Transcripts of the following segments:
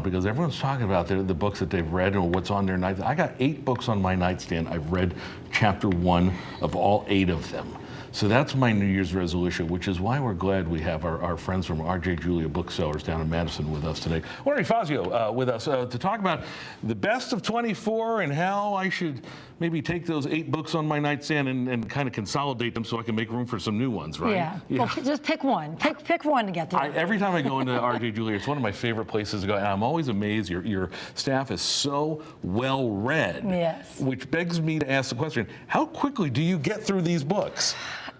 because everyone's talking about the books that they've read and what's on their nightstand. I got 8 books on my nightstand. I've read chapter 1 of all 8 of them. So that's my New Year's resolution, which is why we're glad we have our friends from R.J. Julia Booksellers down in Madison with us today. Laurie Fazio with us to talk about the best of 24 and how I should maybe take those 8 books on my nightstand and kind of consolidate them so I can make room for some new ones, right? Yeah. Well, just pick one. Pick one to get through. Every time I go into R.J. Julia, it's one of my favorite places to go, and I'm always amazed. Your staff is so well read. Yes. Which begs me to ask the question: how quickly do you get through these books?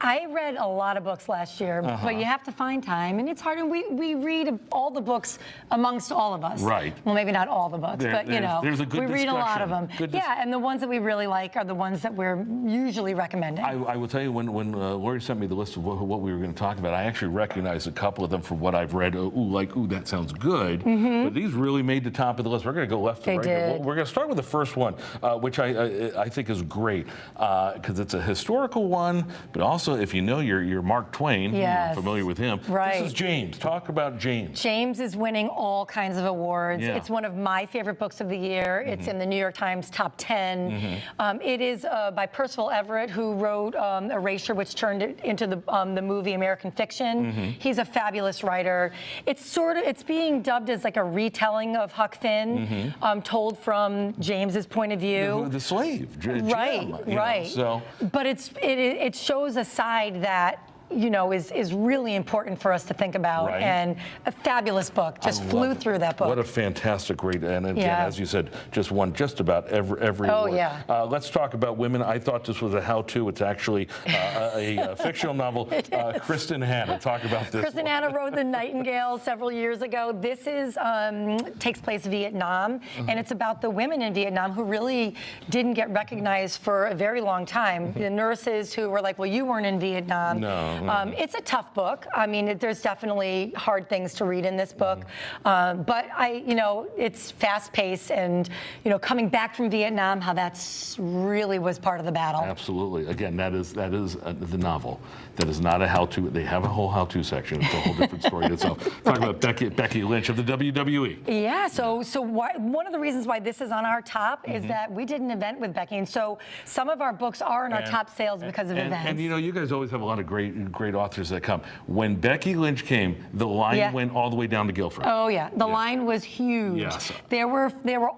I read a lot of books last year, but you have to find time, and it's hard. And we read all the books amongst all of us. Right. Well, maybe not all the books, but you know, there's a good we read a lot of them. Good and the ones that we really like are the ones that we're usually recommending. I will tell you, when Laurie sent me the list of what we were going to talk about, I actually recognized a couple of them from what I've read. Ooh, that sounds good. But these really made the top of the list. We're going to go left to right here. We're going to start with the first one, which I think is great because it's a historical one, but also if you know you're Mark Twain, you're familiar with him. Right. This is James. Talk about James. James is winning all kinds of awards. Yeah. It's one of my favorite books of the year. It's in the New York Times top 10. It is by Percival Everett, who wrote Erasure, which turned it into the movie American Fiction. He's a fabulous writer. It's being dubbed as like a retelling of Huck Finn, told from James's point of view. The slave. Right. So, but it shows a side that is really important for us to think about, and a fabulous book. Just flew through that book. What a fantastic read, and again, as you said, just won just about every award. Let's talk about women. I thought this was a how-to. It's actually a fictional novel. Kristen Hanna, talk about this. Kristen Hanna wrote The Nightingale several years ago. This takes place in Vietnam, and it's about the women in Vietnam who really didn't get recognized for a very long time. The nurses who were like, well, you weren't in Vietnam. No. It's a tough book. I mean, there's definitely hard things to read in this book, but it's fast-paced, and coming back from Vietnam, how that's really was part of the battle. Absolutely. Again, that is the novel. That is not a how-to. They have a whole how-to section. It's a whole different story in itself. Talk about Becky Lynch of the WWE. Yeah. So one of the reasons why this is on our top is that we did an event with Becky, and so some of our books are in our top sales because of events. And you guys always have a lot of great authors that come. When Becky Lynch came, the line went all the way down to Guilford. Oh yeah, the line was huge. Yes. There were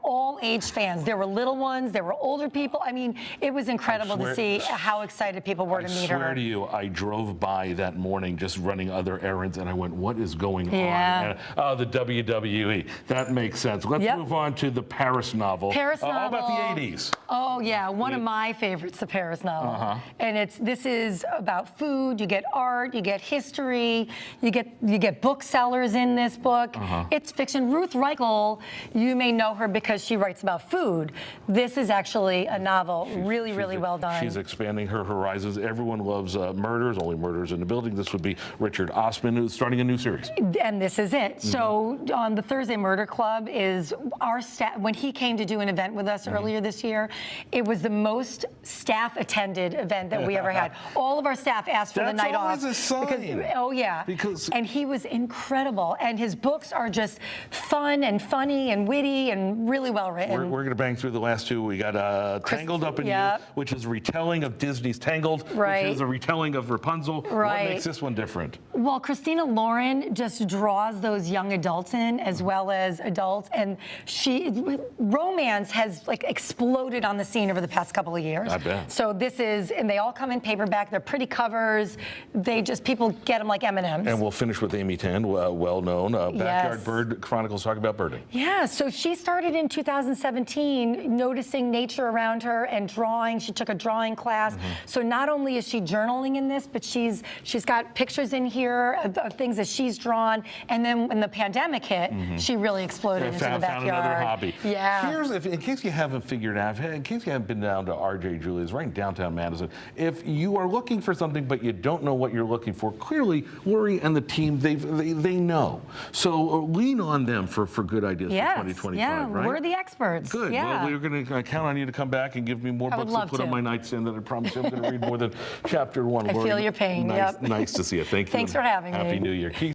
all age fans. There were little ones. There were older people. I mean, it was incredible to see how excited people were to meet her. I swear to you, I drove by that morning just running other errands, and I went, "What is going on?" And, the WWE. That makes sense. Let's move on to the Paris novel. Paris novel. How about the 80s? Oh yeah, one of my favorites, the Paris novel. And this is about food. You get art, you get history, you get booksellers in this book. It's fiction. Ruth Reichel, you may know her because she writes about food. This is actually a novel, really well done. She's expanding her horizons. Everyone loves murders, only murders in the building. This would be Richard Osman, who's starting a new series. And this is it. So on the Thursday Murder Club is our staff. When he came to do an event with us earlier this year, it was the most staff-attended event that we ever had. All of our staff asked for the night off. That's always a sign. Because and he was incredible, and his books are just fun and funny and witty and really well written. We're going to bang through the last two. We got Tangled Up in You, which is a retelling of Disney's Tangled, which is a retelling of Rapunzel. What makes this one different? Well, Christina Lauren just draws those young adults in as well as adults, and romance has exploded on the scene over the past couple of years. I bet. So and they all come in paperback. They're pretty covers. People get them like M&Ms. And we'll finish with Amy Tan, well-known. Backyard Bird Chronicles, talk about birding. Yeah, so she started in 2017 noticing nature around her and drawing. She took a drawing class. So not only is she journaling in this, but she's got pictures in here of things that she's drawn. And then when the pandemic hit, she really exploded into the backyard. Found another hobby. Yeah. In case you haven't figured out, in case you haven't been down to R.J. Julia's, right in downtown Madison, if you are looking for something but you don't know what you're looking for, clearly Laurie and the team, they know. So lean on them for good ideas for 2025, right? We're the experts. Good. Well, we're going to count on you to come back and give me more books to put on my nightstand that I promise you I'm going to read more than chapter 1. I feel your pain. Nice to see you. Thank you. Thanks for having me. Happy New Year.